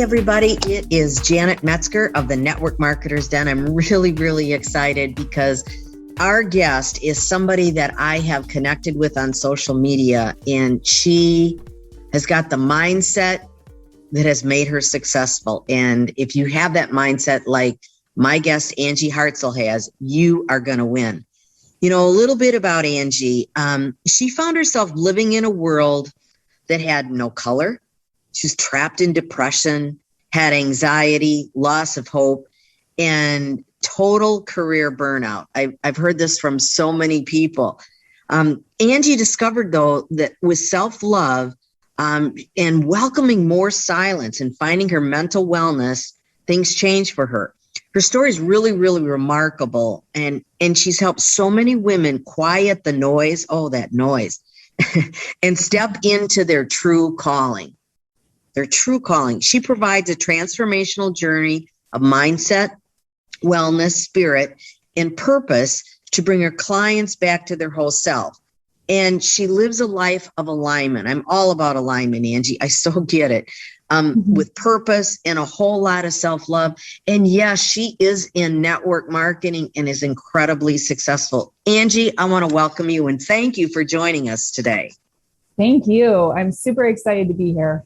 everybody. It is Janet Metzger of the Network Marketers Den. I'm really, really excited because our guest is somebody that I have connected with on social media, and she has got the mindset that has made her successful. And if you have that mindset like my guest, Angie Hartzell, has, you are going to win. You know, a little bit about Angie. She found herself living in a world that had no color. She was trapped in depression, had anxiety, loss of hope, and total career burnout. I've heard this from so many people. Angie discovered, though, that with self-love and welcoming more silence and finding her mental wellness, things changed for her. Her story is really, really remarkable, and she's helped so many women quiet the noise, that noise, and step into their true calling. Their true calling. She provides a transformational journey of mindset, wellness, spirit, and purpose to bring her clients back to their whole self. And she lives a life of alignment. I'm all about alignment, Angie. I so get it. With purpose and a whole lot of self-love. And yes, she is in network marketing and is incredibly successful. Angie, I want to welcome you and thank you for joining us today. Thank you. I'm super excited to be here.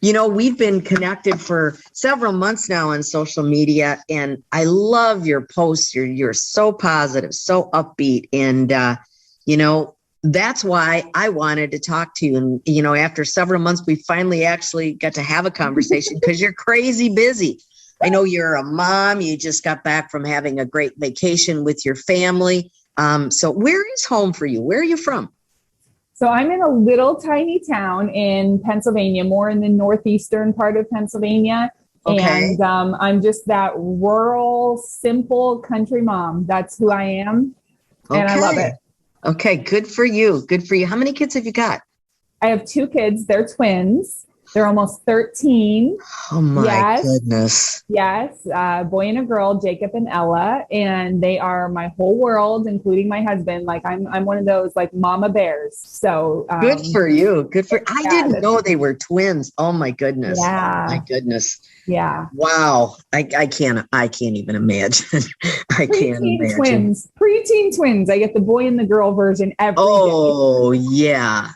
You know, we've been connected for several months now on social media, and I love your posts. You're so positive, so upbeat, and that's why I wanted to talk to you. And after several months, we finally actually got to have a conversation because you're crazy busy. I know you're a mom. You just got back from having a great vacation with your family. So where is home for you? Where are you from? So I'm in a little tiny town in Pennsylvania, more in the northeastern part of Pennsylvania. Okay. And I'm just that rural, simple country mom. That's who I am. And I love it. Okay. Good for you. Good for you. How many kids have you got? I have 2 kids. They're twins. They're almost 13. Oh my goodness. Yes. Boy and a girl, Jacob and Ella. And they are my whole world, including my husband. Like I'm one of those like mama bears. So good for you. Good for I didn't know they were twins. Oh my goodness. Yeah. Oh my goodness. Yeah. Wow. I can't even imagine. I can't imagine. Preteen twins. I get the boy and the girl version every day. Yeah.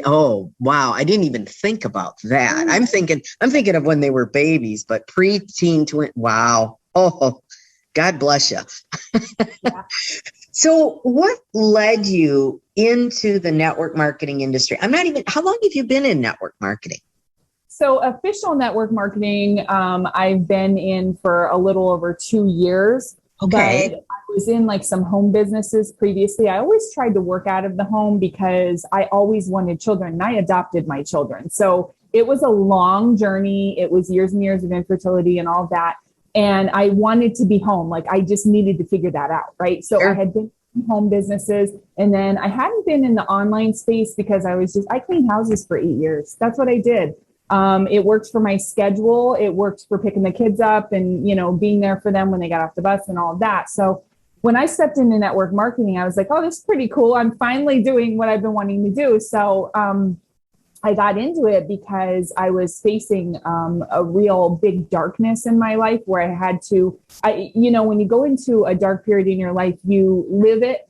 Oh, wow. I didn't even think about that. I'm thinking of when they were babies, but preteen twin. Wow. Oh, God bless you. Yeah. So what led you into the network marketing industry? How long have you been in network marketing? So official network marketing, I've been in for a little over 2 years. Okay. But I was in like some home businesses previously. I always tried to work out of the home because I always wanted children, and I adopted my children. So it was a long journey. It was years and years of infertility and all that. And I wanted to be home. Like I just needed to figure that out. Right. So sure. I had been in home businesses, and then I hadn't been in the online space because I cleaned houses for 8 years. That's what I did. It worked for my schedule. It worked for picking the kids up and, being there for them when they got off the bus and all of that. So when I stepped into network marketing, I was like, oh, this is pretty cool. I'm finally doing what I've been wanting to do. So I got into it because I was facing a real big darkness in my life where I had to, when you go into a dark period in your life, you live it.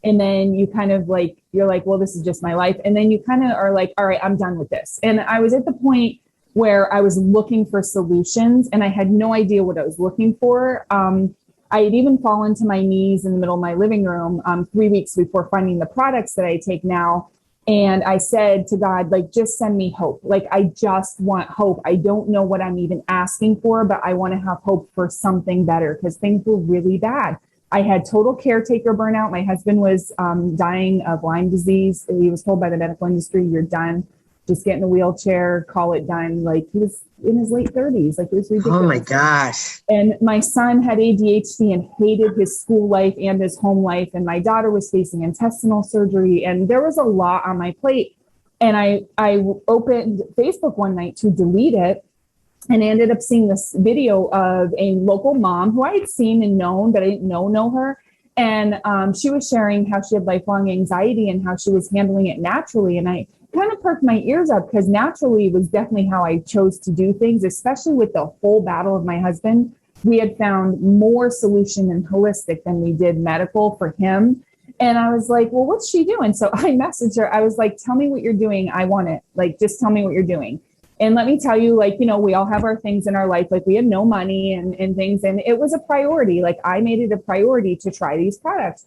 And then you kind of like, you're like, well, this is just my life. And then you kind of are like, all right, I'm done with this. And I was at the point where I was looking for solutions and I had no idea what I was looking for. I had even fallen to my knees in the middle of my living room 3 weeks before finding the products that I take now. And I said to God, like, just send me hope. Like, I just want hope. I don't know what I'm even asking for, but I want to have hope for something better because things were really bad. I had total caretaker burnout. My husband was dying of Lyme disease. He was told by the medical industry, you're done. Just get in a wheelchair, call it done. Like he was in his late 30s. Like it was ridiculous. Oh my gosh. And my son had ADHD and hated his school life and his home life. And my daughter was facing intestinal surgery. And there was a lot on my plate. And I opened Facebook one night to delete it. And I ended up seeing this video of a local mom who I had seen and known, but I didn't know her. And she was sharing how she had lifelong anxiety and how she was handling it naturally. And kind of perked my ears up because naturally it was definitely how I chose to do things, especially with the whole battle of my husband. We had found more solution in holistic than we did medical for him. And I was like, well, what's she doing? So I messaged her. I was like, tell me what you're doing. I want it. Like, just tell me what you're doing. And let me tell you, like, you know, we all have our things in our life. Like we had no money and things. And it was a priority. Like I made it a priority to try these products.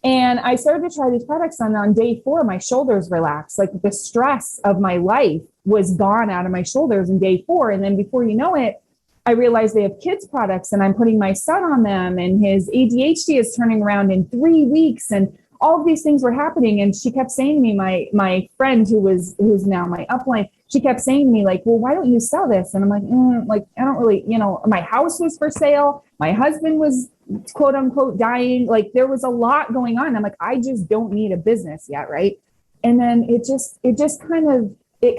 And I started to try these products. And on day 4, my shoulders relaxed. Like the stress of my life was gone out of my shoulders in day 4. And then before you know it, I realized they have kids products and I'm putting my son on them and his ADHD is turning around in 3 weeks and all of these things were happening. And she kept saying to me, my friend who's now my upline, she kept saying to me like, well, why don't you sell this? And I'm like, I don't really, you know, my house was for sale. My husband was quote unquote dying. Like there was a lot going on. I'm like, I just don't need a business yet. Right. And then it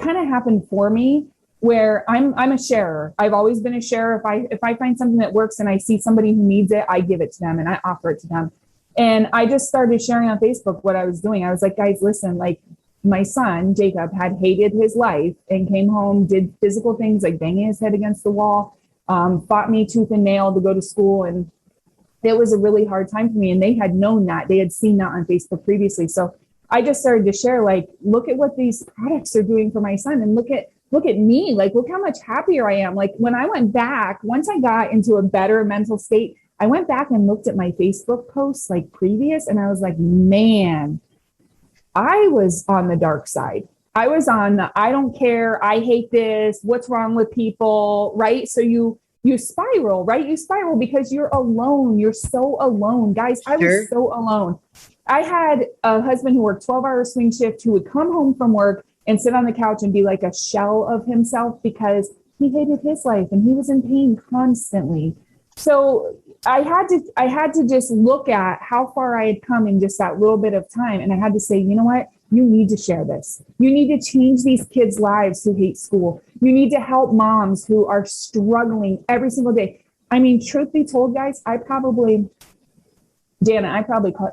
kind of happened for me where I'm a sharer. I've always been a sharer. If I find something that works and I see somebody who needs it, I give it to them and I offer it to them. And I just started sharing on Facebook what I was doing. I was like, guys, listen, like my son, Jacob, had hated his life and came home, did physical things like banging his head against the wall, fought me tooth and nail to go to school. And it was a really hard time for me. And they had known that. They had seen that on Facebook previously. So I just started to share, like, look at what these products are doing for my son and look at me, like, look how much happier I am. Like when I went back, once I got into a better mental state, I went back and looked at my Facebook posts like previous. And I was like, man, I was on the dark side. I was on the, I don't care. I hate this. What's wrong with people? Right. So you spiral, right? You spiral because you're alone. You're so alone. Guys, I was so alone. I had a husband who worked 12-hour swing shift who would come home from work and sit on the couch and be like a shell of himself because he hated his life and he was in pain constantly. So I had to just look at how far I had come in just that little bit of time. And I had to say, you know what? You need to share this. You need to change these kids' lives who hate school. You need to help moms who are struggling every single day. I mean, truth be told, guys, I probably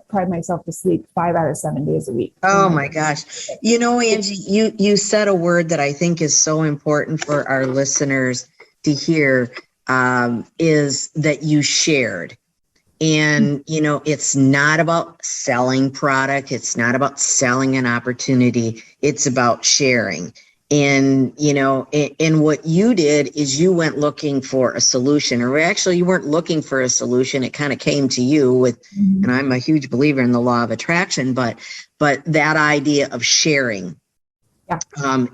cried myself to sleep 5 out of 7 days a week. Oh my gosh. You know, Angie, you said a word that I think is so important for our listeners to hear, is that you shared. And, you know, it's not about selling product. It's not about selling an opportunity. It's about sharing. And, you know, and what you did is you went looking for a solution, or actually you weren't looking for a solution. It kind of came to you with, and I'm a huge believer in the law of attraction, but that idea of sharing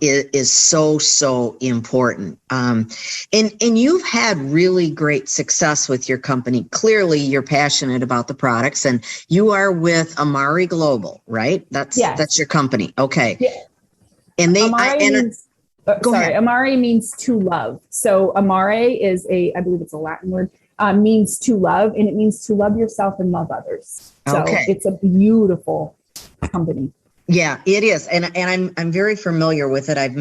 is so important. And you've had really great success with your company. Clearly you're passionate about the products and you are with Amari Global, right? That's your company. Okay. Yeah. And Amari means to love. So Amare is I believe it's a Latin word, means to love, and it means to love yourself and love others. So it's a beautiful company. Yeah, it is. And I'm very familiar with it. I've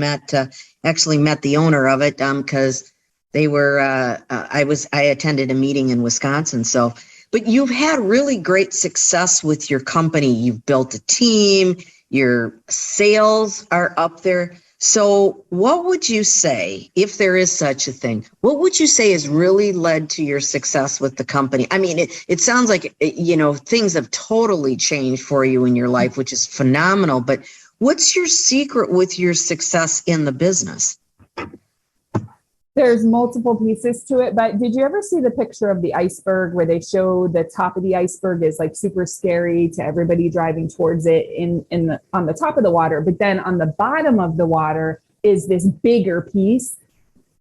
actually met the owner of it, because they were, I attended a meeting in Wisconsin. So, but you've had really great success with your company. You've built a team. Your sales are up there. So what would you say, if there is such a thing, what would you say has really led to your success with the company? I mean, it sounds like, you know, things have totally changed for you in your life, which is phenomenal. But what's your secret with your success in the business? There's multiple pieces to it, but did you ever see the picture of the iceberg where they show the top of the iceberg is like super scary to everybody driving towards it on the top of the water, but then on the bottom of the water is this bigger piece?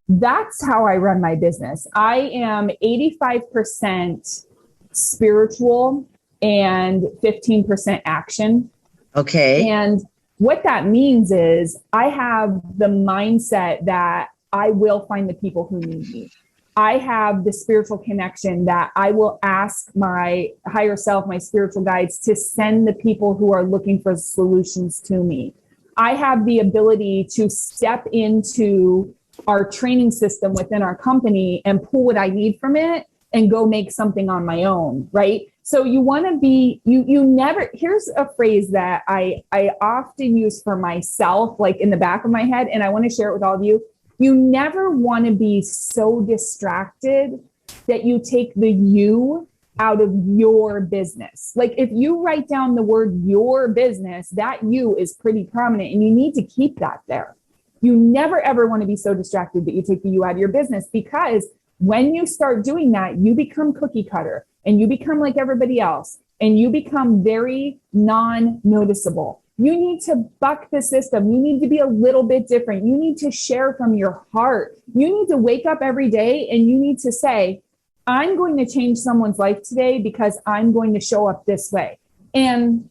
That's how I run my business. I am 85% spiritual and 15% action. Okay. And what that means is I have the mindset that I will find the people who need me. I have the spiritual connection that I will ask my higher self, my spiritual guides, to send the people who are looking for solutions to me. I have the ability to step into our training system within our company and pull what I need from it and go make something on my own, right? So you want to be, you never, here's a phrase that I often use for myself, like in the back of my head, and I want to share it with all of you. You never want to be so distracted that you take the you out of your business. Like if you write down the word your business, that you is pretty prominent and you need to keep that there. You never ever want to be so distracted that you take the you out of your business, because when you start doing that, you become cookie cutter and you become like everybody else and you become very non-noticeable. You need to buck the system. You need to be a little bit different. You need to share from your heart. You need to wake up every day and you need to say, I'm going to change someone's life today because I'm going to show up this way. And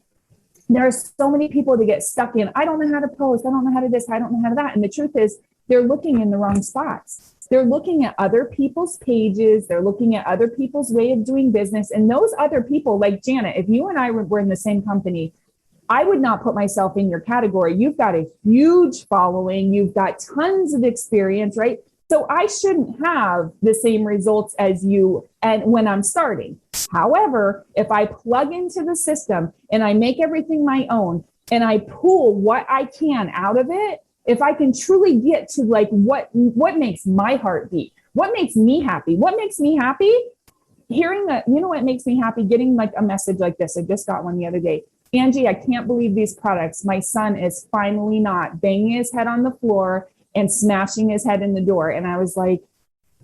there are so many people that get stuck in, I don't know how to post. I don't know how to this. I don't know how to that. And the truth is they're looking in the wrong spots. They're looking at other people's pages. They're looking at other people's way of doing business. And those other people, like Janet, if you and I were in the same company, I would not put myself in your category. You've got a huge following. You've got tons of experience, right? So I shouldn't have the same results as you and when I'm starting. However, if I plug into the system and I make everything my own and I pull what I can out of it, if I can truly get to like what makes my heart beat, what makes me happy, hearing that, you know what makes me happy? Getting like a message like this. I just got one the other day. Angie, I can't believe these products. My son is finally not banging his head on the floor and smashing his head in the door. And I was like,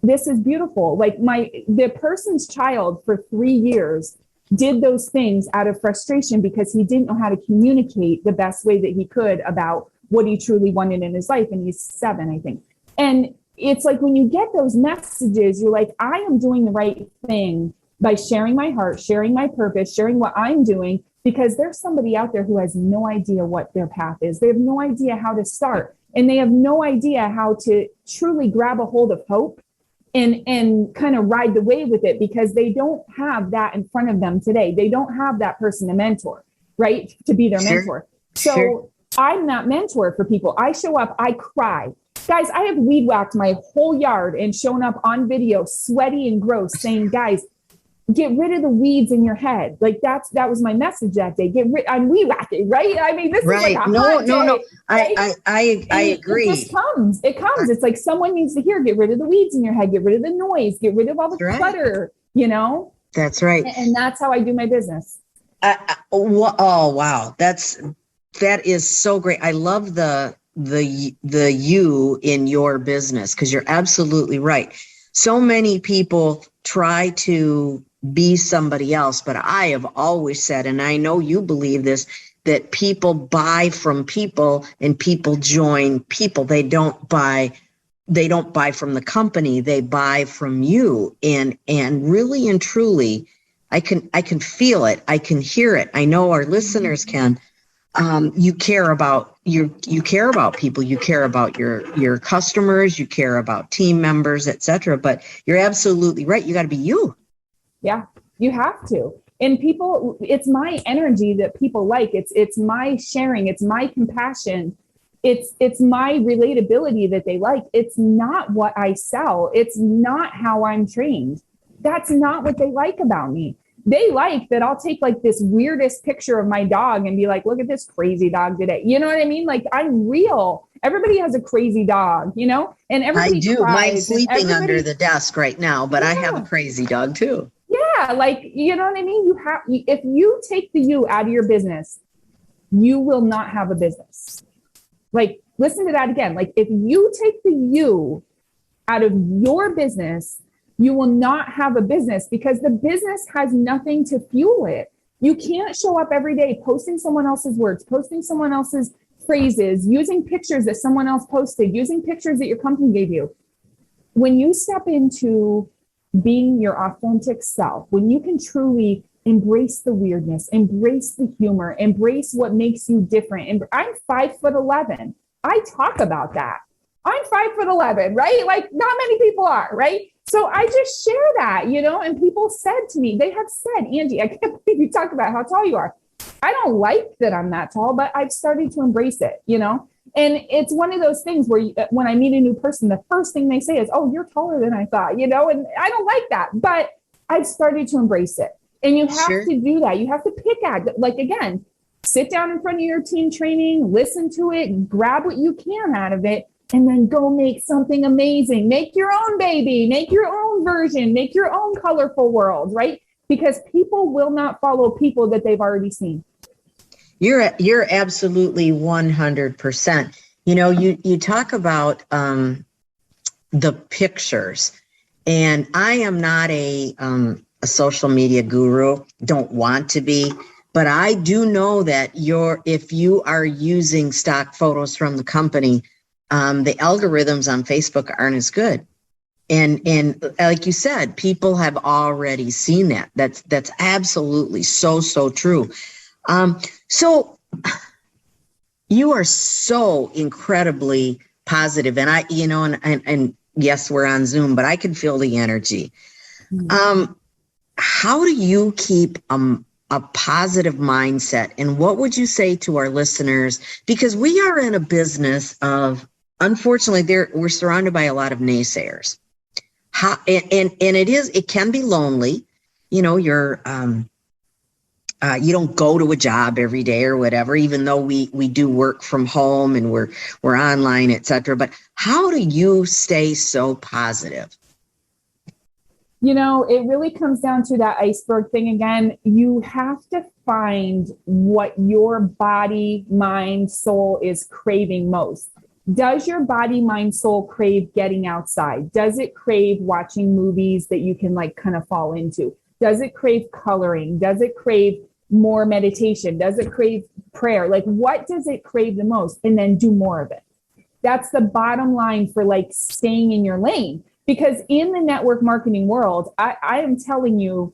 this is beautiful. Like the person's child for 3 years did those things out of frustration because he didn't know how to communicate the best way that he could about what he truly wanted in his life. And he's 7, I think. And it's like, when you get those messages, you're like, I am doing the right thing by sharing my heart, sharing my purpose, sharing what I'm doing, because there's somebody out there who has no idea what their path is. They have no idea how to start. And they have no idea how to truly grab a hold of hope and kind of ride the wave with it, because they don't have that in front of them today. They don't have that person to mentor, right? To be their mentor. So I'm that mentor for people. I show up, I cry. Guys, I have weed whacked my whole yard and shown up on video, sweaty and gross, saying, guys, get rid of the weeds in your head. Like that was my message that day. I'm weed whacking, right? I mean, this is like a hot day, right? I agree. It just comes. It comes. It's like someone needs to hear, get rid of the weeds in your head, get rid of the noise, get rid of all the clutter, you know? That's right. And that's how I do my business. Oh, wow. That is so great. I love the you in your business, because you're absolutely right. So many people try to be somebody else, but I have always said, and I know you believe this, that people buy from people and people join people. They don't buy from the company, they buy from you. And really and truly, I can feel it. I can hear it. I know our listeners can. You care about you care about people, you care about your customers, you care about team members, etc. But you're absolutely right. You got to be you. Yeah, you have to. And people, it's my energy that people like. It's my sharing. It's my compassion. It's my relatability that they like. It's not what I sell. It's not how I'm trained. That's not what they like about me. They like that I'll take like this weirdest picture of my dog and be like, look at this crazy dog today. You know what I mean? Like, I'm real. Everybody has a crazy dog, you know? And everybody I do. cries, mine's sleeping under the desk right now, but I have a crazy dog too. Yeah, like, you know what I mean? If you take the you out of your business, you will not have a business. Like, listen to that again. Like, if you take the you out of your business, you will not have a business, because the business has nothing to fuel it. You can't show up every day posting someone else's words, posting someone else's phrases, using pictures that someone else posted, using pictures that your company gave you. When you step into being your authentic self, when you can truly embrace the weirdness, embrace the humor, embrace what makes you different. And I'm 5'11". I talk about that. I'm 5'11", right? Like, not many people are, right? So I just share that, you know, and people said to me, they have said, Angie, I can't believe you talk about how tall you are. I don't like that I'm that tall, but I've started to embrace it, you know? And it's one of those things where when I meet a new person, the first thing they say is, oh, you're taller than I thought, you know? And I don't like that, but I've started to embrace it. And you have Sure. to do that. You have to pick at, like, again, sit down in front of your team training, listen to it, grab what you can out of it, and then go make something amazing. Make your own baby, make your own version, make your own colorful world, right? Because people will not follow people that they've already seen. You're absolutely 100%. You know, you talk about the pictures, and I am not a social media guru, don't want to be, but I do know that if you are using stock photos from the company, the algorithms on Facebook aren't as good. And like you said, people have already seen that. That's absolutely so true. So you are so incredibly positive, and I, you know, and yes, we're on Zoom, but I can feel the energy. How do you keep a positive mindset, and what would you say to our listeners? Because we are in a business of, unfortunately, we're surrounded by a lot of naysayers. It can be lonely. You know, you don't go to a job every day or whatever, even though we do work from home and we're online, et cetera. But how do you stay so positive? You know, it really comes down to that iceberg thing again. You have to find what your body, mind, soul is craving most. Does your body, mind, soul crave getting outside? Does it crave watching movies that you can like kind of fall into? Does it crave coloring? Does it crave more meditation? Does it crave prayer? Like, what does it crave the most? And then do more of it. That's the bottom line for like staying in your lane. Because in the network marketing world, I am telling you,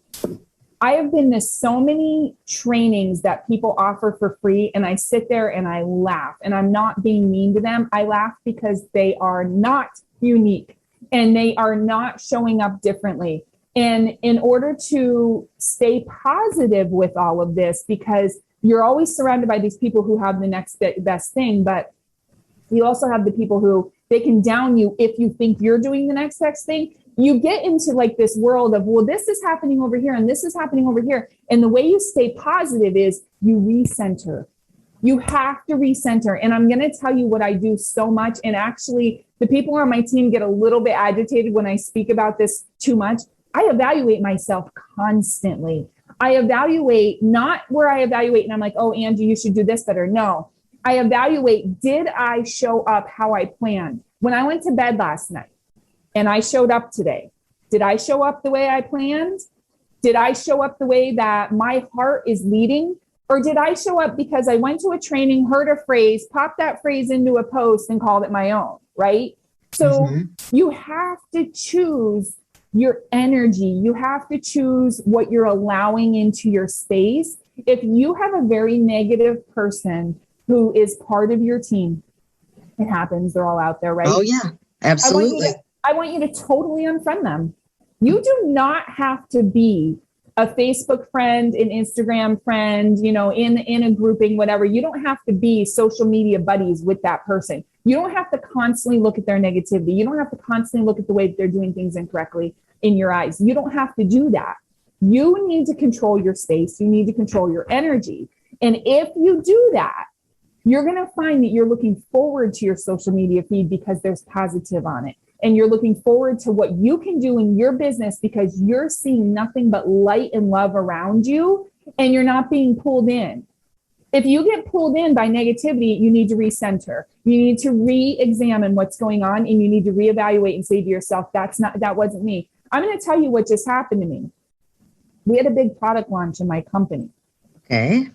I have been to so many trainings that people offer for free, and I sit there and I laugh, and I'm not being mean to them. I laugh because they are not unique and they are not showing up differently. And in order to stay positive with all of this, because you're always surrounded by these people who have the next best thing, but you also have the people who they can down you if you think you're doing the next best thing. You get into like this world of, well, this is happening over here and this is happening over here. And the way you stay positive is you recenter. You have to recenter. And I'm going to tell you what I do so much. And actually, the people on my team get a little bit agitated when I speak about this too much. I evaluate myself constantly. I evaluate, not where I evaluate and I'm like, oh, Angie, you should do this better. No, I evaluate, did I show up how I planned? When I went to bed last night and I showed up today, did I show up the way I planned? Did I show up the way that my heart is leading? Or did I show up because I went to a training, heard a phrase, popped that phrase into a post and called it my own, right? So you have to choose your energy. You have to choose what you're allowing into your space. If you have a very negative person who is part of your team, it happens, they're all out there, right? Oh yeah, absolutely. I want you to totally unfriend them. You do not have to be a Facebook friend, an Instagram friend, you know, in a grouping, whatever. You don't have to be social media buddies with that person. You don't have to constantly look at their negativity. You don't have to constantly look at the way that they're doing things incorrectly in your eyes. You don't have to do that. You need to control your space. You need to control your energy. And if you do that, you're going to find that you're looking forward to your social media feed because there's positive on it. And you're looking forward to what you can do in your business because you're seeing nothing but light and love around you and you're not being pulled in. If you get pulled in by negativity, you need to recenter. You need to re-examine what's going on and you need to reevaluate and say to yourself, that wasn't me. I'm going to tell you what just happened to me. We had a big product launch in my company. Okay.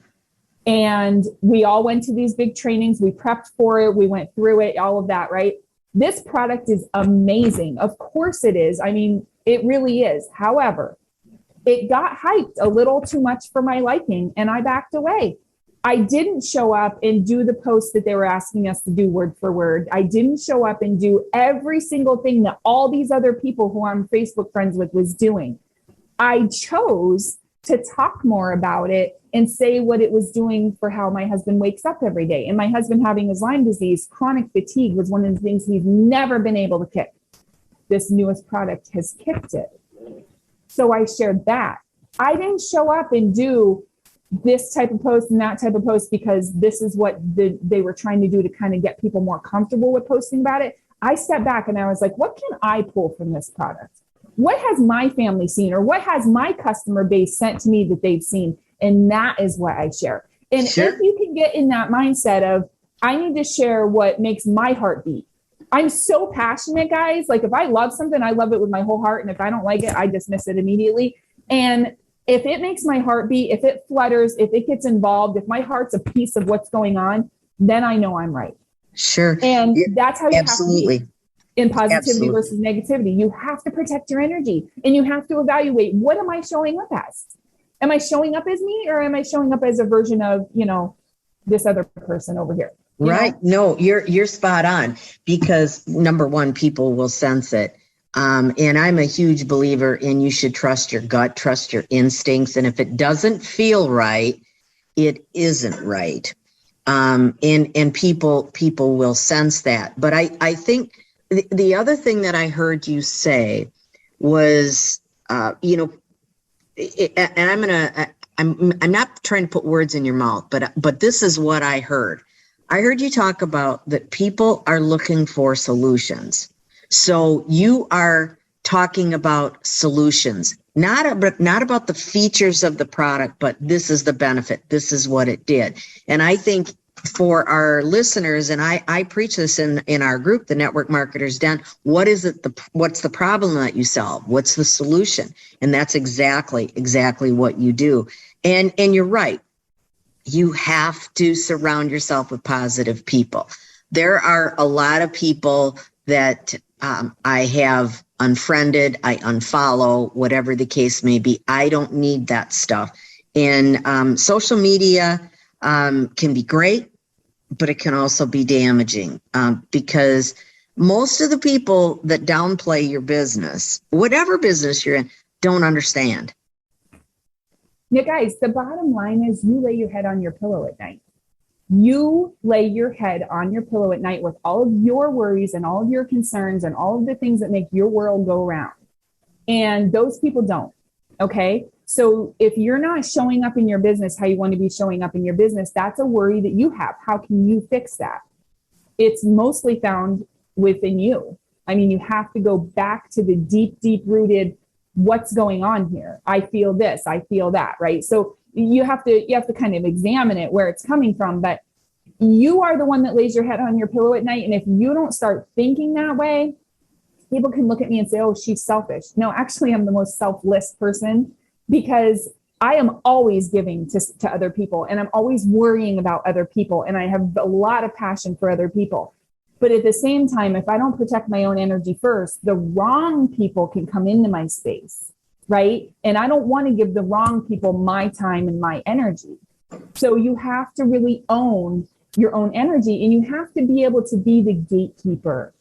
And we all went to these big trainings. We prepped for it. We went through it, all of that, right? This product is amazing. Of course it is. I mean, it really is. However, it got hyped a little too much for my liking and I backed away. I didn't show up and do the post that they were asking us to do word for word. I didn't show up and do every single thing that all these other people who I'm Facebook friends with was doing. I chose to talk more about it and say what it was doing for how my husband wakes up every day. And my husband having his Lyme disease, chronic fatigue was one of the things he's never been able to kick. This newest product has kicked it. So I shared that. I didn't show up and do this type of post and that type of post because this is what they were trying to do to kind of get people more comfortable with posting about it. I stepped back and I was like, what can I pull from this product? What has my family seen, or what has my customer base sent to me that they've seen? And that is what I share. And if you can get in that mindset of, I need to share what makes my heart beat. I'm so passionate, guys. Like if I love something, I love it with my whole heart. And if I don't like it, I dismiss it immediately. And if it makes my heart beat, if it flutters, if it gets involved, if my heart's a piece of what's going on, then I know I'm right. Sure. And that's how you absolutely. Have to be in positivity versus negativity. You have to protect your energy, and you have to evaluate, what am I showing up as? Am I showing up as me, or am I showing up as a version of, this other person over here? Right. No, you're spot on, because number one, people will sense it. And I'm a huge believer in, you should trust your gut, trust your instincts. And if it doesn't feel right, it isn't right. And people will sense that. But I think the other thing that I heard you say was, and I'm not trying to put words in your mouth, but this is what I heard. I heard you talk about that people are looking for solutions. So you are talking about solutions, not about the features of the product, but this is the benefit. This is what it did. And I think for our listeners, and I preach this in our group, the Network Marketers Den, what's the problem that you solve? What's the solution? And that's exactly what you do. And you're right. You have to surround yourself with positive people. There are a lot of people that I have unfriended, I unfollow, whatever the case may be. I don't need that stuff. And social media can be great, but it can also be damaging because most of the people that downplay your business, whatever business you're in, don't understand. Yeah, guys, the bottom line is, you lay your head on your pillow at night. You lay your head on your pillow at night with all of your worries and all of your concerns and all of the things that make your world go round. And those people don't. Okay. So if you're not showing up in your business how you want to be showing up in your business, that's a worry that you have. How can you fix that? It's mostly found within you. I mean, you have to go back to the deep rooted, what's going on here? I feel this, I feel that, right? So you have to kind of examine it, where it's coming from, but you are the one that lays your head on your pillow at night. And if you don't start thinking that way, people can look at me and say, oh, she's selfish. No, actually, I'm the most selfless person, because I am always giving to other people, and I'm always worrying about other people. And I have a lot of passion for other people. But at the same time, if I don't protect my own energy first, the wrong people can come into my space, right? And I don't want to give the wrong people my time and my energy. So you have to really own your own energy, and you have to be able to be the gatekeeper.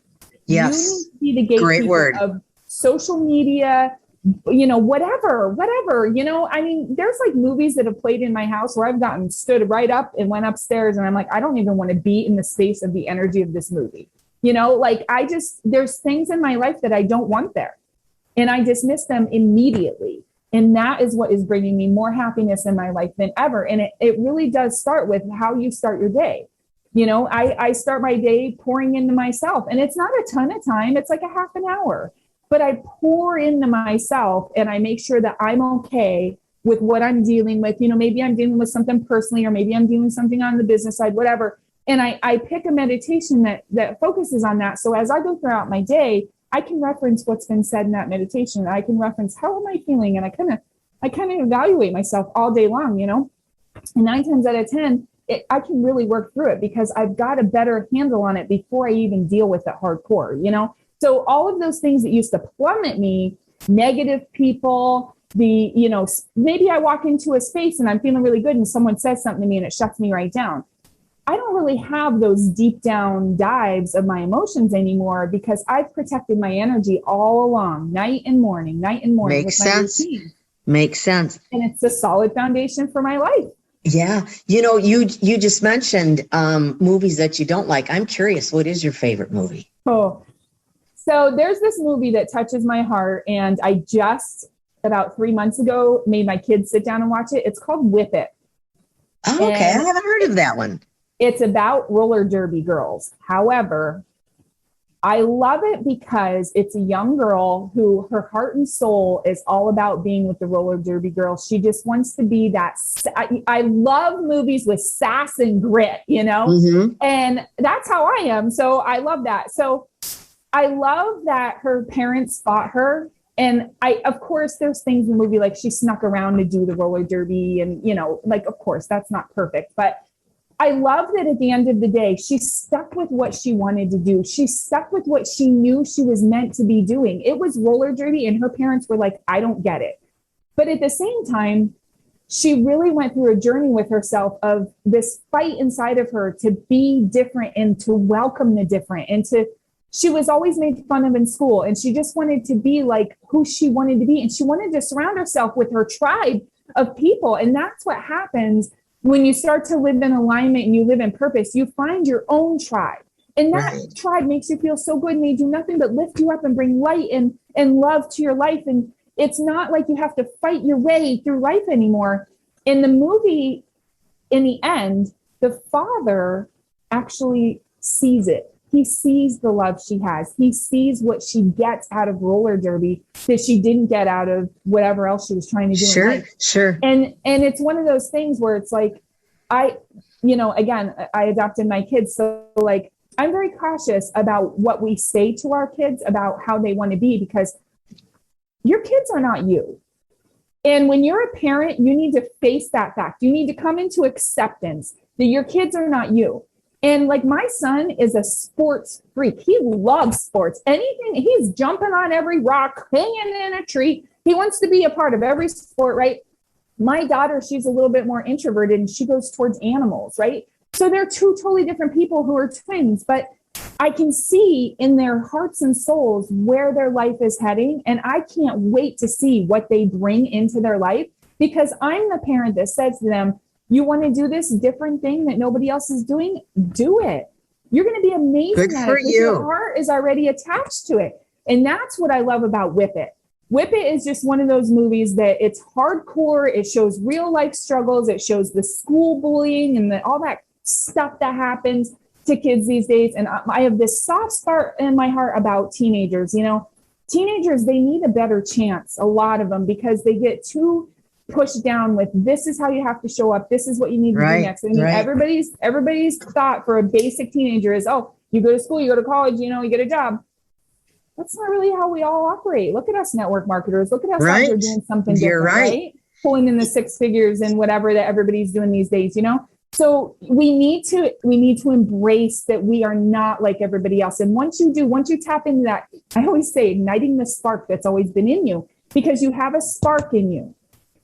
Yes. You need to be the gatekeeper. Great word. Of social media, whatever, I mean, there's like movies that have played in my house where I've stood right up and went upstairs, and I'm like, I don't even want to be in the space of the energy of this movie. There's things in my life that I don't want there, and I dismiss them immediately. And that is what is bringing me more happiness in my life than ever. And it really does start with how you start your day. I start my day pouring into myself, and it's not a ton of time. It's like a half an hour. But I pour into myself, and I make sure that I'm okay with what I'm dealing with. Maybe I'm dealing with something personally, or maybe I'm doing something on the business side, whatever. And I pick a meditation that focuses on that. So as I go throughout my day, I can reference what's been said in that meditation. I can reference, how am I feeling? And I kind of evaluate myself all day long, And 9 times out of 10, I can really work through it, because I've got a better handle on it before I even deal with it hardcore, So all of those things that used to plummet me, negative people, maybe I walk into a space and I'm feeling really good and someone says something to me and it shuts me right down. I don't really have those deep down dives of my emotions anymore, because I've protected my energy all along, night and morning. Makes sense. Makes sense. And it's a solid foundation for my life. Yeah. You just mentioned movies that you don't like. I'm curious, what is your favorite movie? Oh, so there's this movie that touches my heart, and I just about 3 months ago, made my kids sit down and watch it. It's called Whip It. Oh, okay. I haven't heard of that one. It's about roller derby girls. However, I love it because it's a young girl who her heart and soul is all about being with the roller derby girls. She just wants to be that. I love movies with sass and grit, you know, and that's how I am. So I love that. So I love that her parents fought her. And of course, there's things in the movie, like she snuck around to do the roller derby and, you know, like, of course, that's not perfect, but I love that at the end of the day, she stuck with what she wanted to do. She stuck with what she knew she was meant to be doing. It was roller derby, and her parents were like, I don't get it. But at the same time, she really went through a journey with herself of this fight inside of her to be different and to welcome the different. And she was always made fun of in school, and she just wanted to be like who she wanted to be. And she wanted to surround herself with her tribe of people. And that's what happens when you start to live in alignment and you live in purpose. You find your own tribe, and that tribe makes you feel so good, and they do nothing but lift you up and bring light and love to your life. And it's not like you have to fight your way through life anymore. In the movie, in the end, the father actually sees it. He sees the love she has. He sees what she gets out of roller derby that she didn't get out of whatever else she was trying to do in life. Sure. And it's one of those things where it's like, I adopted my kids. So like, I'm very cautious about what we say to our kids about how they want to be, because your kids are not you. And when you're a parent, you need to face that fact. You need to come into acceptance that your kids are not you. And like, my son is a sports freak. He loves sports. Anything, he's jumping on every rock, hanging in a tree. He wants to be a part of every sport, right? My daughter, she's a little bit more introverted, and she goes towards animals, right? So they're two totally different people who are twins, but I can see in their hearts and souls where their life is heading. And I can't wait to see what they bring into their life, because I'm the parent that says to them, you want to do this different thing that nobody else is doing? Do it. You're going to be amazing Good at for it, because you. your heart is already attached to it. And that's what I love about Whip It. Whip It is just one of those movies that it's hardcore. It shows real life struggles. It shows the school bullying and all that stuff that happens to kids these days. And I have this soft spot in my heart about teenagers. You know, teenagers, they need a better chance, a lot of them, because they get too pushed down with, this is how you have to show up. This is what you need to do next. I mean, everybody's thought for a basic teenager is, oh, you go to school, you go to college, you know, you get a job. That's not really how we all operate. Look at us network marketers. Look at us out there doing something different, right? Pulling in the six figures and whatever that everybody's doing these days, you know? So we need to embrace that we are not like everybody else. And once you tap into that, I always say, igniting the spark that's always been in you, because you have a spark in you.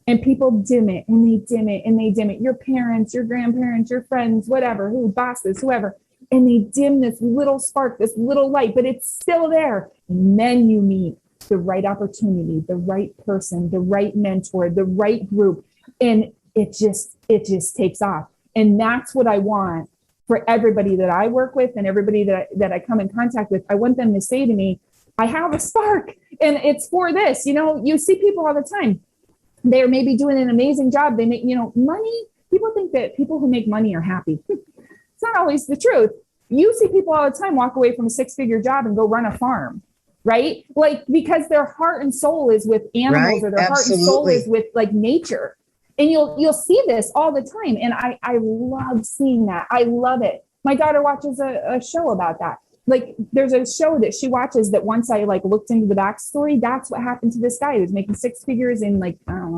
And people dim it, and they dim it, and they dim it. Your parents, your grandparents, your friends, whatever, bosses, whoever. And they dim this little spark, this little light, but it's still there. And then you meet the right opportunity, the right person, the right mentor, the right group. And it just takes off. And that's what I want for everybody that I work with and everybody that I come in contact with. I want them to say to me, I have a spark, and it's for this. You know, you see people all the time. They're maybe doing an amazing job. They make, money. People think that people who make money are happy. It's not always the truth. You see people all the time walk away from a six-figure job and go run a farm, right? Like, because their heart and soul is with animals, or their heart and soul is with like nature. And you'll see this all the time. And I love seeing that. I love it. My daughter watches a show about that. Like, there's a show that she watches that once I looked into the backstory, that's what happened to this guy who was making six figures in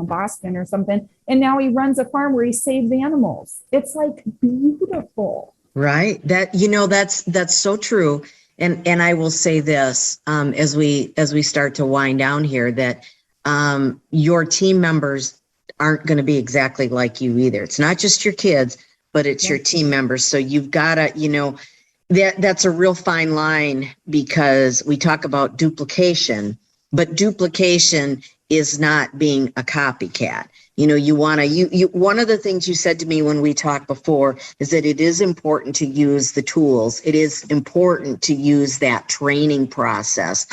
Boston or something. And now he runs a farm where he saves animals. It's like beautiful. Right. That's so true. And I will say this, as we start to wind down here, that your team members aren't going to be exactly like you either. It's not just your kids, but it's your team members. So you've got to, that's a real fine line, because we talk about duplication, but duplication is not being a copycat. You want to, one of the things you said to me when we talked before is that it is important to use the tools. It is important to use that training process,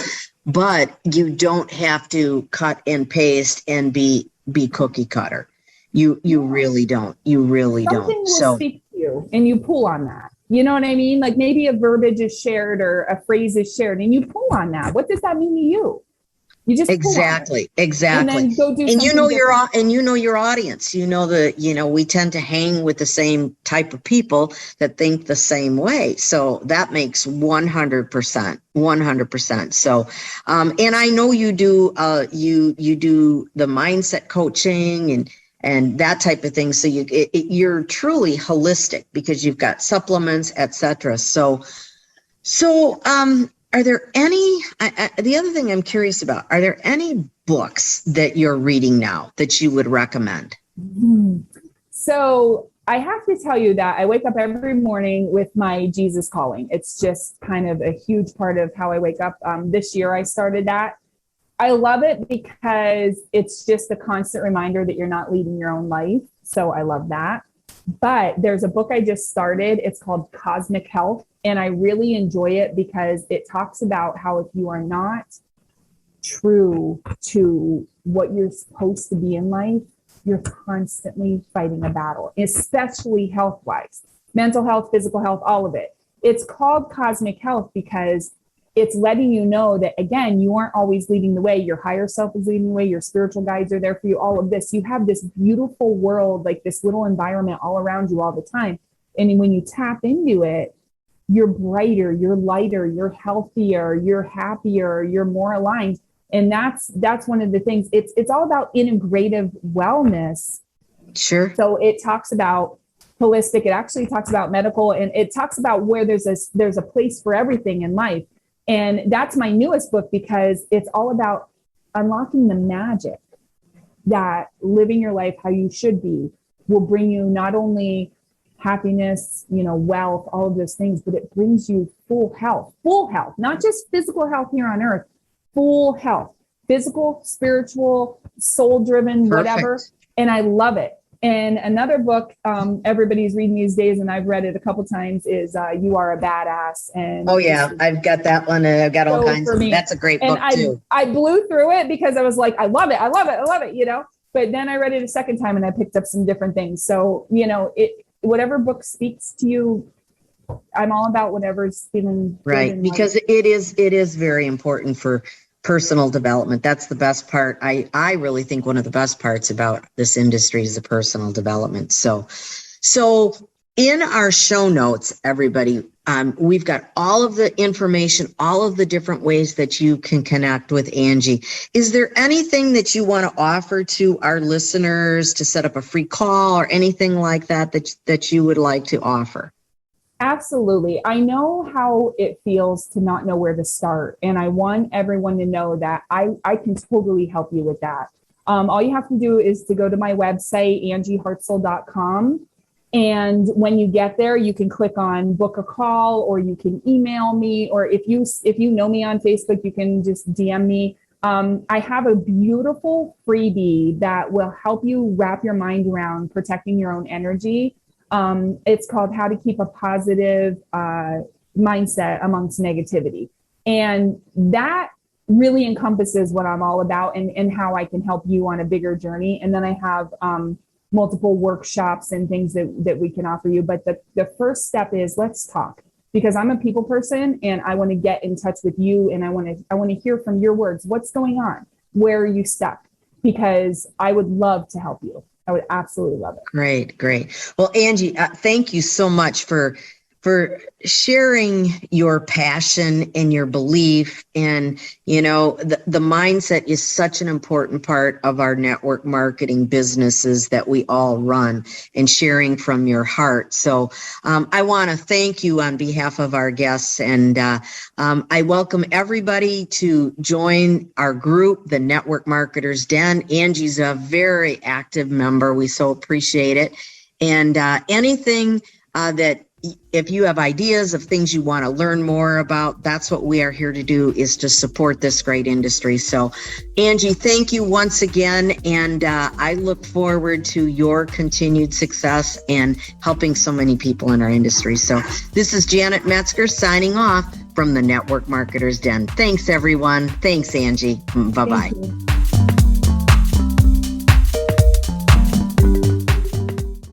but you don't have to cut and paste and be cookie cutter. You really don't. You really Something don't. will So speak to you and you pull on that. You know what I mean? Like maybe a verbiage is shared or a phrase is shared and you pull on that. What does that mean to you? You just exactly. and then go do And you something know different. your audience. We tend to hang with the same type of people that think the same way. So that makes 100%. So, and I know you do. You do the mindset coaching and that type of thing. So you're truly holistic because you've got supplements, etc. So, are there any, the other thing I'm curious about, are there any books that you're reading now that you would recommend? So I have to tell you that I wake up every morning with my Jesus calling. It's just kind of a huge part of how I wake up. This year I started that. I love it because it's just a constant reminder that you're not leading your own life. So I love that. But there's a book I just started. It's called Cosmic Health. And I really enjoy it because it talks about how if you are not true to what you're supposed to be in life, you're constantly fighting a battle, especially health-wise, mental health, physical health, all of it. It's called Cosmic Health because it's letting you know that, again, you aren't always leading the way. Your higher self is leading the way. Your spiritual guides are there for you, all of this. You have this beautiful world, like this little environment all around you all the time. And when you tap into it, you're brighter, you're lighter, you're healthier, you're happier, you're more aligned. And that's one of the things. It's all about integrative wellness. Sure. So it talks about holistic. It actually talks about medical, and it talks about where there's a place for everything in life. And that's my newest book because it's all about unlocking the magic that living your life how you should be will bring you not only happiness, wealth, all of those things, but it brings you full health, not just physical health here on earth, full health, physical, spiritual, soul driven, whatever. And I love it. And another book everybody's reading these days, and I've read it a couple times, is You Are a Badass. And oh yeah, I've got that one, and I've got all kinds of. That's a great book too. I blew through it because I was like, I love it. But then I read it a second time, and I picked up some different things. So whatever book speaks to you, I'm all about whatever's feeling right, because it is very important for personal development. That's the best part. I really think one of the best parts about this industry is the personal development. So in our show notes, everybody, we've got all of the information, all of the different ways that you can connect with Angie. Is there anything that you want to offer to our listeners to set up a free call or anything like that you would like to offer? Absolutely. I know how it feels to not know where to start. And I want everyone to know that I can totally help you with that. All you have to do is to go to my website, angiehartzell.com. And when you get there, you can click on book a call, or you can email me, or if you know me on Facebook, you can just DM me. I have a beautiful freebie that will help you wrap your mind around protecting your own energy. It's called How to Keep a Positive Mindset Amongst Negativity. And that really encompasses what I'm all about and how I can help you on a bigger journey. And then I have multiple workshops and things that we can offer you. But the first step is let's talk, because I'm a people person and I want to get in touch with you. And I want to hear from your words. What's going on? Where are you stuck? Because I would love to help you. I would absolutely love it. Great. Well, Angie, thank you so much for sharing your passion and your belief. And, the mindset is such an important part of our network marketing businesses that we all run, and sharing from your heart. So I want to thank you on behalf of our guests. And I welcome everybody to join our group, the Network Marketers Den. Angie's a very active member. We so appreciate it. And anything that if you have ideas of things you want to learn more about, that's what we are here to do, is to support this great industry. So Angie, thank you once again. And I look forward to your continued success and helping so many people in our industry. So this is Janet Metzger signing off from the Network Marketers Den. Thanks, everyone. Thanks, Angie. Bye-bye. Thank you.